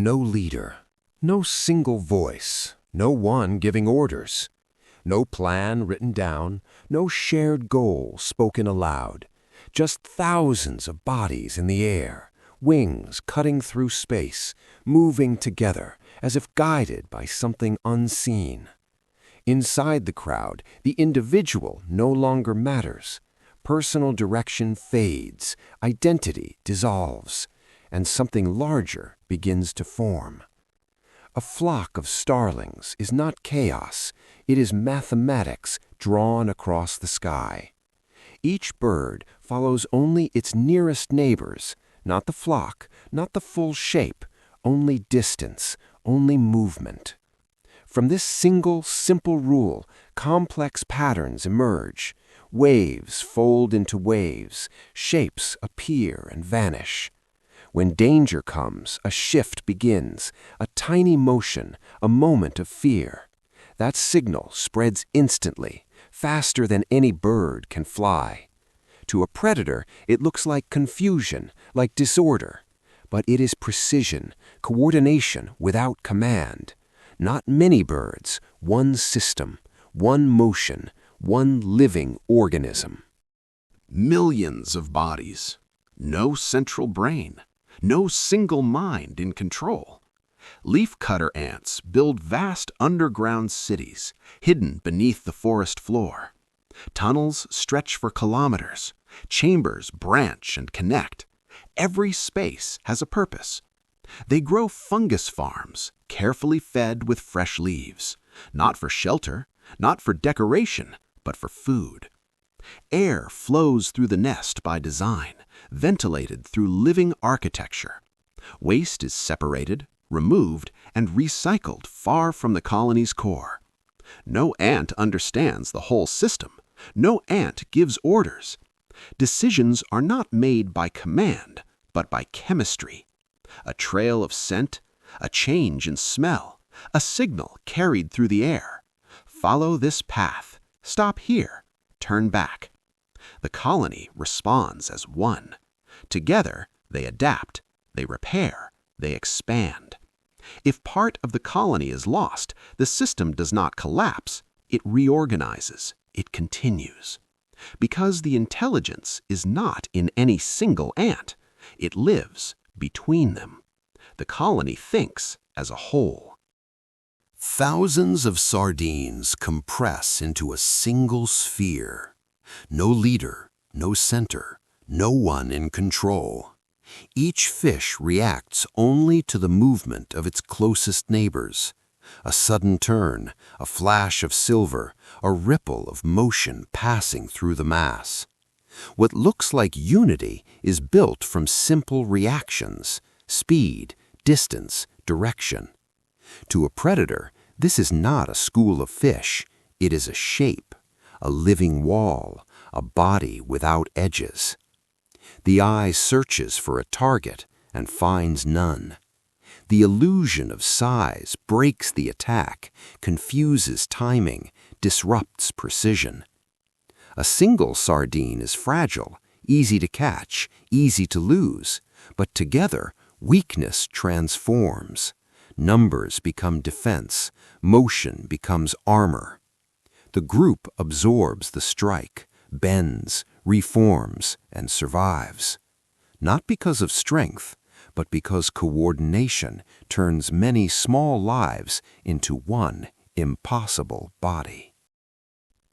No leader, no single voice, no one giving orders. No plan written down, no shared goal spoken aloud. Just thousands of bodies in the air, wings cutting through space, moving together as if guided by something unseen. Inside the crowd, the individual no longer matters. Personal direction fades, identity dissolves, and something larger begins to form. A flock of starlings is not chaos, it is mathematics drawn across the sky. Each bird follows only its nearest neighbors, not the flock, not the full shape, only distance, only movement. From this single, simple rule, complex patterns emerge. Waves fold into waves, shapes appear and vanish. When danger comes, a shift begins, a tiny motion, a moment of fear. That signal spreads instantly, faster than any bird can fly. To a predator, it looks like confusion, like disorder. But it is precision, coordination without command. Not many birds, one system, one motion, one living organism. Millions of bodies, no central brain, no single mind in control. Leafcutter ants build vast underground cities, hidden beneath the forest floor. Tunnels stretch for kilometers, chambers branch and connect. Every space has a purpose. They grow fungus farms, carefully fed with fresh leaves, not for shelter, not for decoration, but for food. Air flows through the nest by design, ventilated through living architecture. Waste is separated, removed, and recycled far from the colony's core. No ant understands the whole system. No ant gives orders. Decisions are not made by command, but by chemistry. A trail of scent, a change in smell, a signal carried through the air. Follow this path. Stop here. Turn back. The colony responds as one. Together, they adapt, they repair, they expand. If part of the colony is lost, the system does not collapse. It reorganizes. It continues. Because the intelligence is not in any single ant. It lives between them. The colony thinks as a whole. Thousands of sardines compress into a single sphere. No leader, no center, no one in control. Each fish reacts only to the movement of its closest neighbors. A sudden turn, a flash of silver, a ripple of motion passing through the mass. What looks like unity is built from simple reactions: speed, distance, direction. To a predator, this is not a school of fish. It is a shape, a living wall, a body without edges. The eye searches for a target and finds none. The illusion of size breaks the attack, confuses timing, disrupts precision. A single sardine is fragile, easy to catch, easy to lose, but together, weakness transforms. Numbers become defense, motion becomes armor. The group absorbs the strike, bends, reforms, and survives. Not because of strength, but because coordination turns many small lives into one impossible body.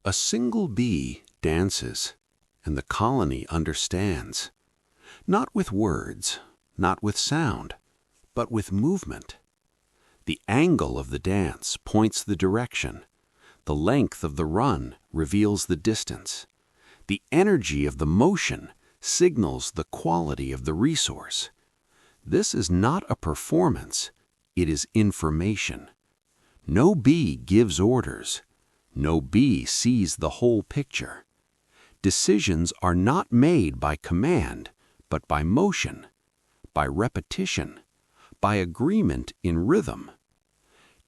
A single bee dances, and the colony understands. Not with words, not with sound, but with movement. The angle of the dance points the direction. The length of the run reveals the distance. The energy of the motion signals the quality of the resource. This is not a performance, it is information. No bee gives orders. No bee sees the whole picture. Decisions are not made by command, but by motion, by repetition, by agreement in rhythm.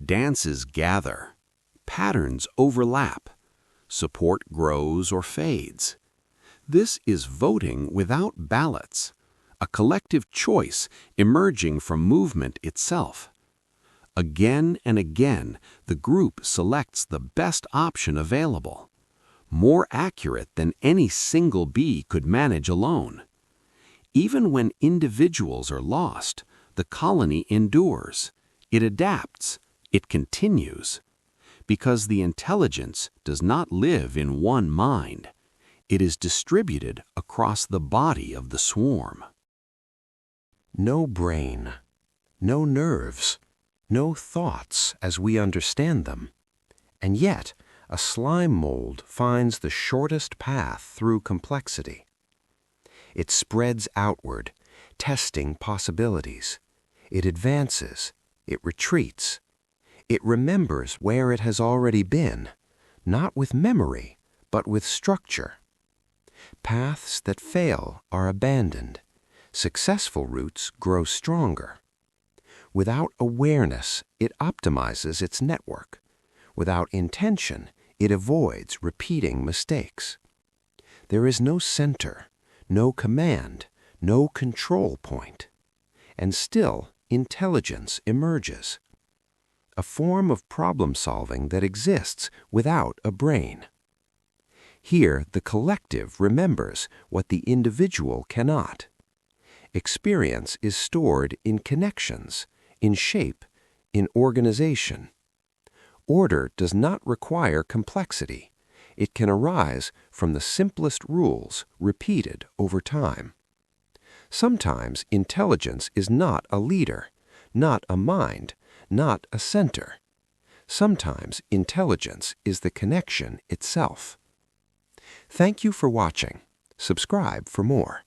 Dances gather, patterns overlap, support grows or fades. This is voting without ballots, a collective choice emerging from movement itself. Again and again, the group selects the best option available, more accurate than any single bee could manage alone. Even when individuals are lost, the colony endures. It adapts. It continues. Because the intelligence does not live in one mind. It is distributed across the body of the swarm. No brain, no nerves, no thoughts as we understand them. And yet, a slime mold finds the shortest path through complexity. It spreads outward, testing possibilities. It advances. It retreats. It remembers where it has already been, not with memory, but with structure. Paths that fail are abandoned. Successful routes grow stronger. Without awareness, it optimizes its network. Without intention, it avoids repeating mistakes. There is no center, no command, no control point. And still, intelligence emerges. A form of problem-solving that exists without a brain. Here, the collective remembers what the individual cannot. Experience is stored in connections, in shape, in organization. Order does not require complexity. It can arise from the simplest rules repeated over time. Sometimes intelligence is not a leader, not a mind, not a center. Sometimes intelligence is the connection itself. Thank you for watching. Subscribe for more.